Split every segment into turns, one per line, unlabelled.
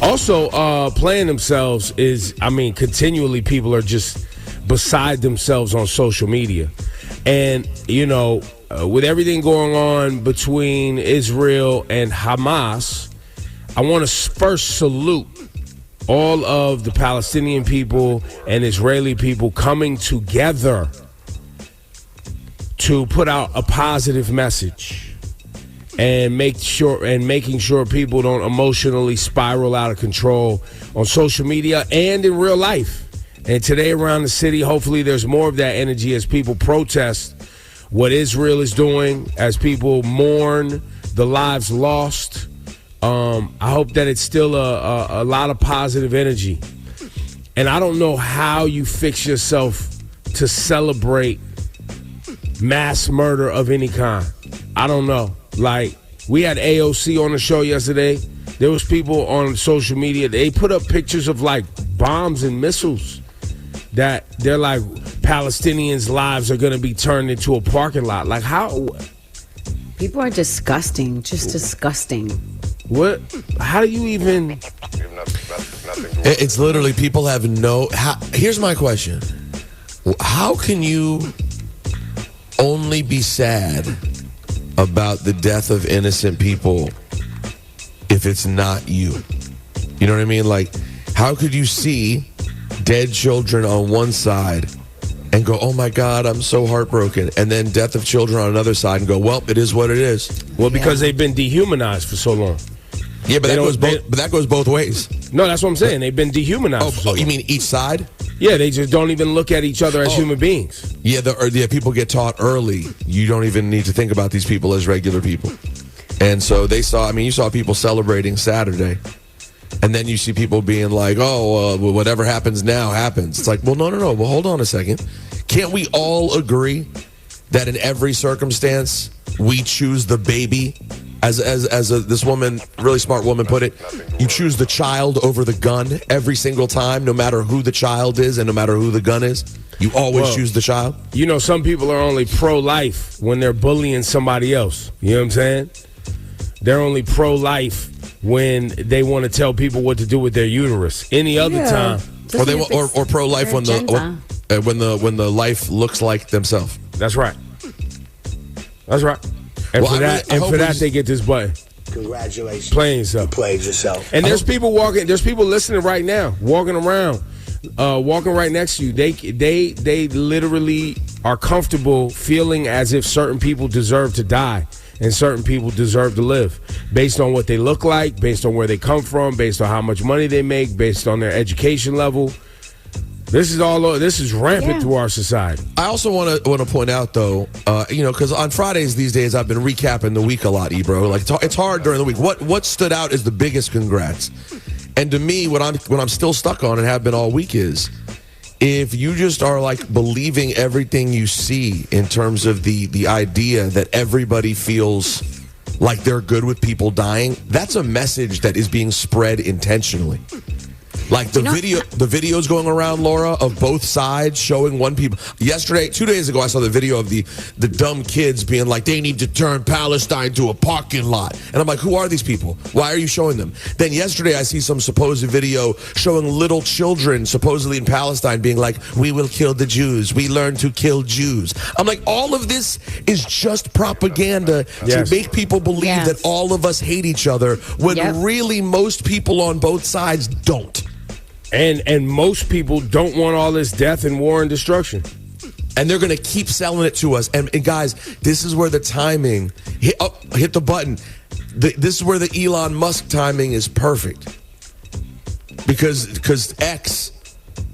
Also, playing themselves is, continually people are just beside themselves on social media. And, with everything going on between Israel and Hamas, I want to first salute all of the Palestinian people and Israeli people coming together to put out a positive message and making sure people don't emotionally spiral out of control on social media and in real life. And today around the city, hopefully there's more of that energy as people protest what Israel is doing, as people mourn the lives lost. I hope that it's still a lot of positive energy. And I don't know how you fix yourself to celebrate mass murder of any kind. I don't know. Like, we had AOC on the show yesterday. There was people on social media. They put up pictures of, like, bombs and missiles that they're like, Palestinians' lives are going to be turned into a parking lot. Like, how?
People are disgusting. Just disgusting.
What? How do you even?
It's literally people have no. Here's my question: how can you only be sad about the death of innocent people if it's not you? You know what I mean? Like, how could you see dead children on one side and go, oh my God, I'm so heartbroken, and then death of children on another side and go, well, it is what it is?
Well, because they've been dehumanized for so long.
Yeah, but that goes both ways.
No, that's what I'm saying. They've been dehumanized.
Oh, you mean each side?
Yeah, they just don't even look at each other as human beings.
Yeah, people get taught early. You don't even need to think about these people as regular people. And so you saw people celebrating Saturday. And then you see people being like, whatever happens now happens. It's like, well, no. Well, hold on a second. Can't we all agree that in every circumstance we choose the baby? As this woman, really smart woman, put it, you choose the child over the gun every single time, no matter who the child is and no matter who the gun is. You always choose the child.
Some people are only pro-life when they're bullying somebody else. You know what I'm saying? They're only pro-life when they want to tell people what to do with their uterus. Any other time,
or pro-life when the life looks like themselves.
That's right. And for that, they get this button.
Congratulations.
Playing yourself.
You played yourself.
And there's people listening right now, walking around, walking right next to you. They literally are comfortable feeling as if certain people deserve to die and certain people deserve to live based on what they look like, based on where they come from, based on how much money they make, based on their education level. This is rampant through our society.
I also want to point out, though, because on Fridays these days I've been recapping the week a lot, Ebro. Like, it's hard during the week. What stood out is the biggest congrats. And to me, what I'm still stuck on and have been all week is, if you just are like believing everything you see in terms of the idea that everybody feels like they're good with people dying, that's a message that is being spread intentionally. Like the videos going around, Laura, of both sides showing one people. Yesterday, 2 days ago, I saw the video of the dumb kids being like, they need to turn Palestine to a parking lot. And I'm like, who are these people? Why are you showing them? Then yesterday, I see some supposed video showing little children supposedly in Palestine being like, we will kill the Jews. We learn to kill Jews. I'm like, all of this is just propaganda to make people believe that all of us hate each other when really most people on both sides don't.
And most people don't want all this death and war and destruction.
And they're going to keep selling it to us. And guys, this is where the timing, hit the button. This is where the Elon Musk timing is perfect. Because X,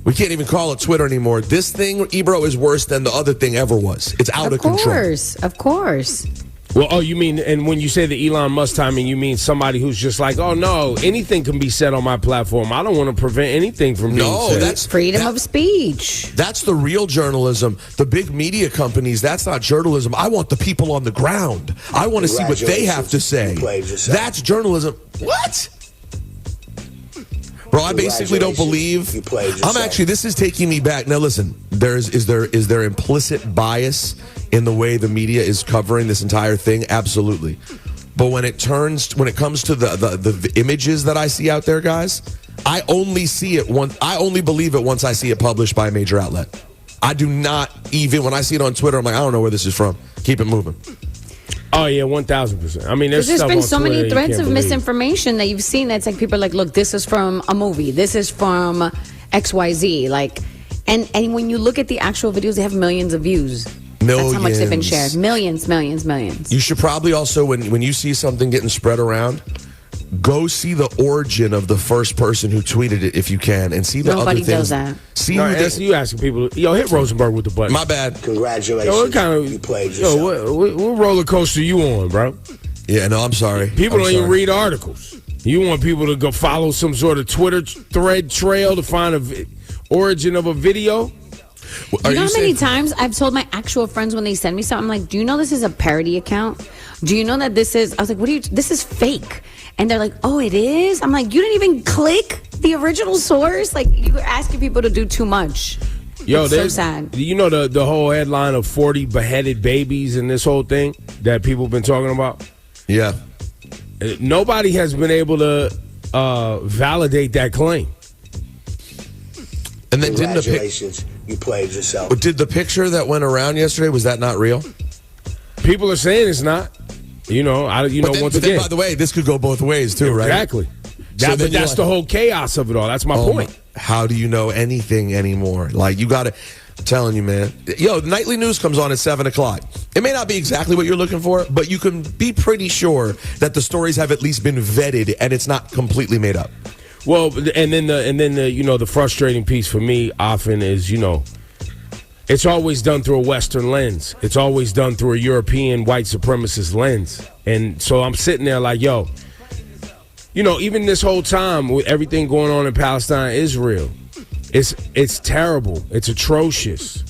we can't even call it Twitter anymore. This thing, Ebro, is worse than the other thing ever was. It's out of control.
Of course.
Well, you mean, and when you say the Elon Musk timing, you mean somebody who's just like, oh, no, anything can be said on my platform. I don't want to prevent anything from being said.
That's freedom of speech. That's
the real journalism. The big media companies, that's not journalism. I want the people on the ground. I want to see what they have to say. That's journalism. What? Bro, I basically don't believe. This is taking me back. Now, listen, is there implicit bias in the way the media is covering this entire thing? Absolutely. But when it comes to the images that I see out there, guys, I only believe it once I see it published by a major outlet. I do not even, when I see it on Twitter, I'm like, I don't know where this is from. Keep it moving.
Oh yeah, 1,000%. I mean, there's
been
on
so
Twitter
many
you
threads
can't
of
believe.
misinformation that you've seen. That's like people are like, look, this is from a movie. This is from XYZ. Like, and when you look at the actual videos, they have millions of views. That's how much they've been shared. Millions.
You should probably also, when you see something getting spread around, go see the origin of the first person who tweeted it if you can, and see the
Nobody
other things.
does that.
See
No,
who they,
you asking people, yo, hit Rosenberg with the button.
my bad.
Congratulations.
Yo, what kind of,
you played yourself.
yo, what roller coaster you on, bro?
Yeah, no, I'm sorry.
People
I'm
don't even
sorry.
read articles. You want people to go follow some sort of Twitter thread trail to find origin of a video?
Are
You know how
saying-
many times I've told my actual friends when they send me something, I'm like, do you know this is a parody account? Do you know that this is, I was like, this is fake. And they're like, oh, it is? I'm like, you didn't even click the original source? Like, you're asking people to do too much.
Yo,
It's so sad.
You know the whole headline of 40 beheaded babies and this whole thing that people have been talking about?
Yeah.
Nobody has been able to validate that claim.
And then
Congratulations. You played yourself.
did the picture that went around yesterday, was that not real?
People are saying it's not. You know, once
But then,
again.
by the way, this could go both ways too, right?
Exactly.
So then
But
you're
that's
like-
the whole chaos of it all. That's my
Oh
point.
how do you know anything anymore? Like, you got to, I'm telling you, man. Yo, nightly news comes on at 7 o'clock. It may not be exactly what you're looking for, but you can be pretty sure that the stories have at least been vetted and it's not completely made up.
Well, and then the frustrating piece for me often is, it's always done through a Western lens. It's always done through a European white supremacist lens. And so I'm sitting there like, yo, even this whole time with everything going on in Palestine, Israel, it's terrible. It's atrocious.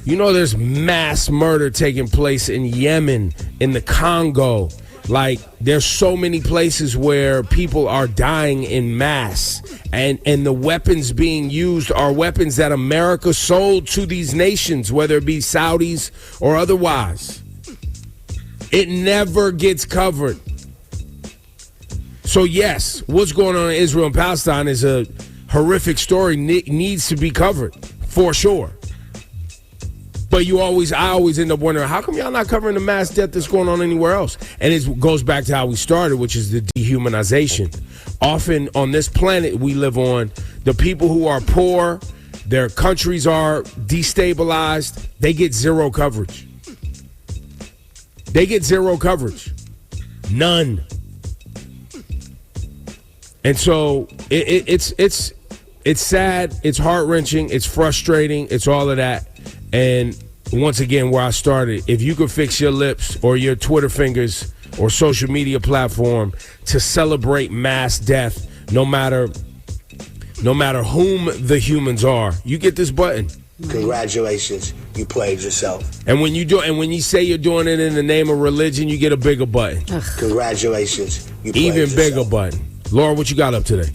There's mass murder taking place in Yemen, in the Congo. Like, there's so many places where people are dying in mass, and the weapons being used are weapons that America sold to these nations, whether it be Saudis or otherwise. It never gets covered. So yes, what's going on in Israel and Palestine is a horrific story, needs to be covered, for sure. But I always end up wondering, how come y'all not covering the mass death that's going on anywhere else? And it goes back to how we started, which is the dehumanization. Often on this planet we live on, the people who are poor, their countries are destabilized, they get zero coverage. They get zero coverage. None. And so it's sad, it's heart-wrenching, it's frustrating, it's all of that. And once again, where I started, if you could fix your lips or your Twitter fingers or social media platform to celebrate mass death, no matter whom the humans are, you get this button.
Congratulations. You played yourself.
And when you say you're doing it in the name of religion, you get a bigger button.
Congratulations. You played
Even
yourself.
bigger button. Laura, what you got up today?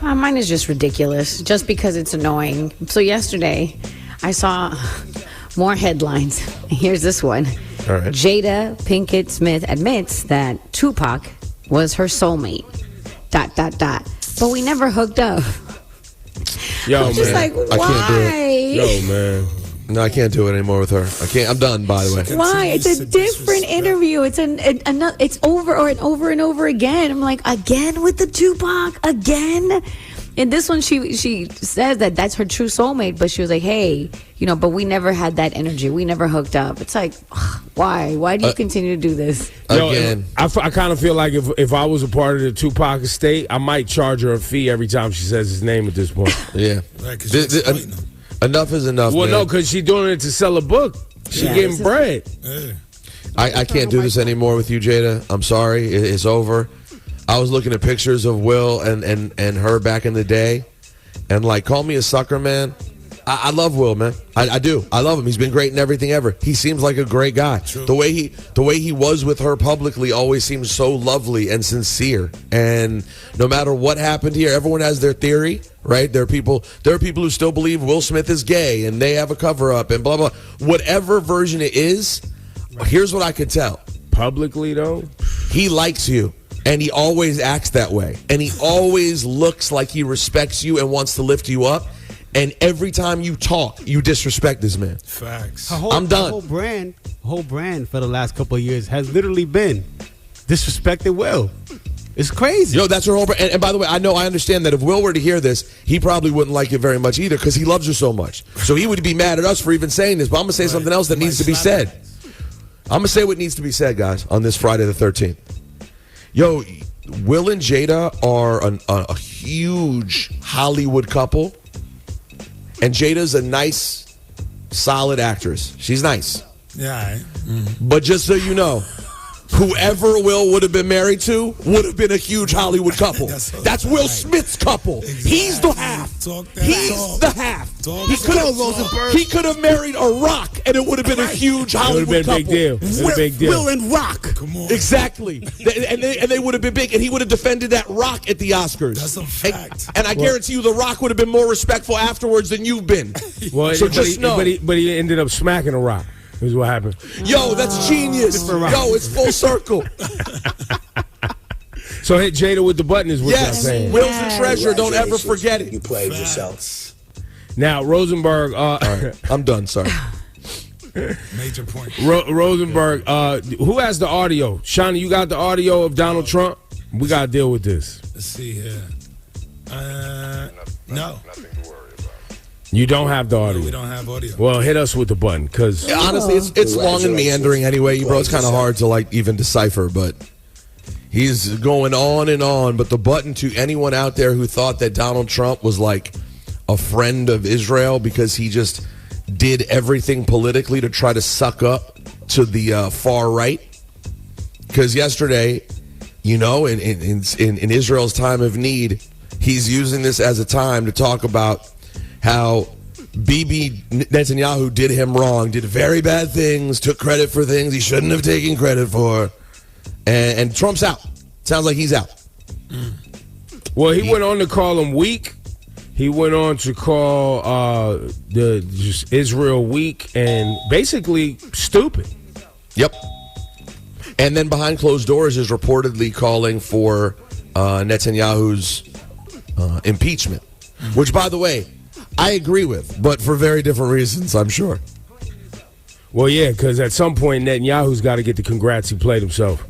Mine is just ridiculous, just because it's annoying. So yesterday, I saw more headlines. Here's this one.
All right.
Jada Pinkett-Smith admits that Tupac was her soulmate. ... But we never hooked up.
Yo,
I'm just
man.
like,
I can't do
why?
Yo, man.
No, I can't do it anymore with her. I can't. I'm done, by the way.
Why? It's a different interview. It's it's over and over and over again. I'm like, again with the Tupac? Again? And this one, she says that that's her true soulmate, but she was like, hey, but we never had that energy. We never hooked up. It's like, why? Why do you continue to do this?
Again.
I kind of feel like if I was a part of the Tupac estate, I might charge her a fee every time she says his name at this point.
Yeah.
Right, 'cause you're explaining them.
Enough is enough,
Well,
man.
no, because she's doing it to sell a book. She
Yeah.
getting bread.
Yeah.
I can't do this anymore with you, Jada. I'm sorry. It's over. I was looking at pictures of Will and her back in the day, and like, call me a sucker, man. I love Will, man. I do. I love him. He's been great in everything ever. He seems like a great guy.
True.
The way he was with her publicly always seems so lovely and sincere. And no matter what happened here, everyone has their theory, right? There are people who still believe Will Smith is gay and they have a cover up and blah blah. Whatever version it is, here's what I could tell.
Publicly, though?
he likes you. And he always acts that way. And he always looks like he respects you and wants to lift you up. And every time you talk, you disrespect this man.
Facts.
I'm done.
The whole brand for the last couple of years has literally been disrespected Will. It's crazy.
Yo, that's her whole brand. And by the way, I understand that if Will were to hear this, he probably wouldn't like it very much either because he loves her so much. So he would be mad at us for even saying this. But I'm going to say something else that needs to be said. I'm going to say what needs to be said, guys, on this Friday the 13th. Yo, Will and Jada are a huge Hollywood couple. And Jada's a nice, solid actress. She's nice.
Yeah.
But just so you know, whoever Will would have been married to would have been a huge Hollywood couple. That's Will Smith's couple. Exactly. He's the half. He's the half. He could have married a Rock, and it would have been a huge Hollywood couple.
It would have been a big deal.
Will and Rock.
Come on.
Exactly. And they would have been big, and he would have defended that Rock at the Oscars.
That's a fact.
And I guarantee you the Rock would have been more respectful afterwards than you've been.
Well,
so just know.
But he ended up smacking a Rock. Is what happened.
Yo, that's genius. Yo, it's full circle.
So hit Jada with the button is what you're
Yes,
saying.
Will's a treasure. Don't ever forget it.
You played yourself.
Now, Rosenberg.
All right, I'm done. Sorry.
Major point.
Rosenberg. Who has the audio? Shawnee, you got the audio of Donald Trump? We got to deal with this.
Let's see here. No.
You don't have the audio.
No, we don't have audio.
Well, hit us with the button, because
Honestly, it's long and meandering anyway, bro. It's kind of hard to like even decipher, but he's going on and on. But the button to anyone out there who thought that Donald Trump was like a friend of Israel because he just did everything politically to try to suck up to the far right. Because yesterday, you know, in Israel's time of need, he's using this as a time to talk about how Bibi Netanyahu did him wrong, did very bad things, took credit for things he shouldn't have taken credit for, and Trump's out. Sounds like he's out.
Well, he went on to call him weak. He went on to call just Israel weak and basically stupid.
Yep. And then behind closed doors is reportedly calling for Netanyahu's impeachment, which, by the way, I agree with, but for very different reasons, I'm sure.
Well, yeah, because at some point Netanyahu's got to get the congrats he played himself.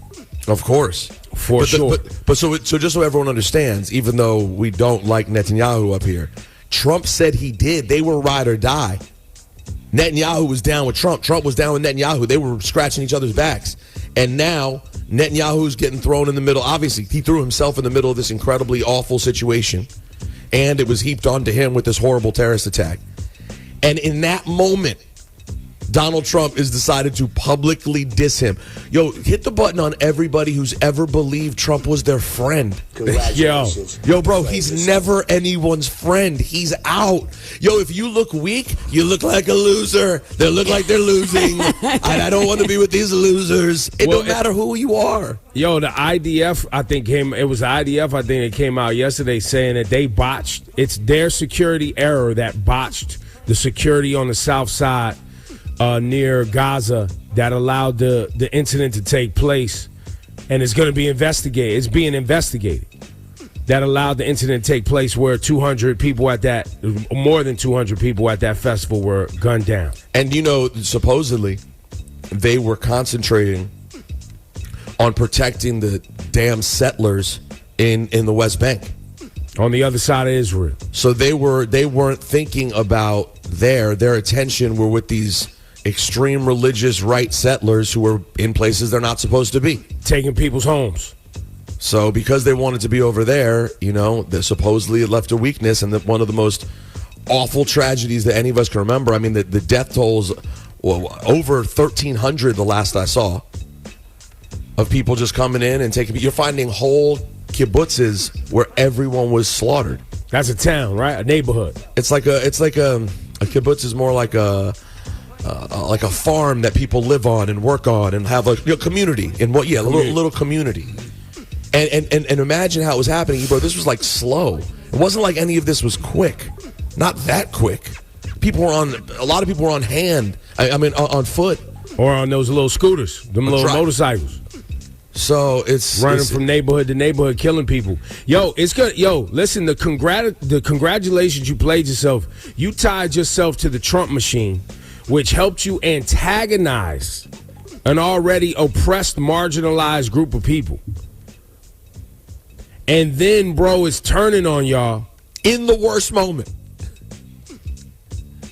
Of course.
Sure.
But so just so everyone understands, even though we don't like Netanyahu up here, Trump said he did. They were ride or die. Netanyahu was down with Trump. Trump was down with Netanyahu. They were scratching each other's backs. And now Netanyahu's getting thrown in the middle. Obviously, he threw himself in the middle of this incredibly awful situation. And it was heaped onto him with this horrible terrorist attack. And in that moment, Donald Trump has decided to publicly diss him. Yo, hit the button on everybody who's ever believed Trump was their friend.
Congratulations.
Yo, bro, he's never anyone's friend. He's out. Yo, if you look weak, you look like a loser. They look like they're losing. I don't want to be with these losers. It don't matter who you are.
Yo, the IDF, I think it was the IDF, I think it came out yesterday saying that they botched. It's their security error that botched the security on the south side near Gaza that allowed the incident to take place, and it's going to be investigated. It's being investigated. That allowed the incident to take place where 200 people more than 200 people at that festival were gunned down.
And you know, supposedly, they were concentrating on protecting the damn settlers in the West Bank.
On the other side of Israel.
So they weren't thinking about their attention were with these extreme religious right settlers who were in places they're not supposed to be.
Taking people's homes.
So because they wanted to be over there, you know, supposedly it left a weakness, and one of the most awful tragedies that any of us can remember. I mean, the death tolls over 1,300 the last I saw of people just coming in and taking. You're finding whole kibbutzes where everyone was slaughtered.
That's a town, right? A neighborhood.
It's like a kibbutz is more like a farm that people live on and work on and have a community and little community. And imagine how it was happening, bro. This was like slow. It wasn't like any of this was quick. Not that quick. A lot of people were on hand. I mean, on foot.
Or on those little scooters, them little motorcycles.
So it's
running from neighborhood to neighborhood, killing people. Yo, it's good. Yo, listen, the congratulations, you played yourself. You tied yourself to the Trump machine, which helped you antagonize an already oppressed, marginalized group of people. And then, bro, it's turning on y'all
in the worst moment.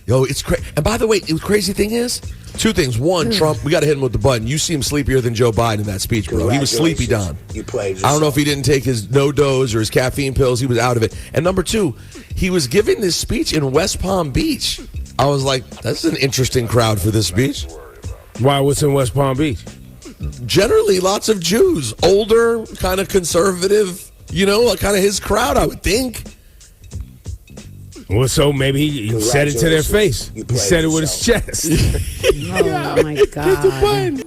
Yo, it's crazy. And by the way, the crazy thing is, two things. One, Trump, we got to hit him with the button. You seem sleepier than Joe Biden in that speech, bro. He was sleepy, Don.
You played
I don't know if he didn't take his no-dose or his caffeine pills. He was out of it. And number two, he was giving this speech in West Palm Beach. I was like, that's an interesting crowd for this speech.
Why? What's in West Palm Beach?
Generally, lots of Jews. Older, kind of conservative, kind of his crowd, I would think.
Well, so maybe he said it to their face. He said it with his chest.
Oh, my God.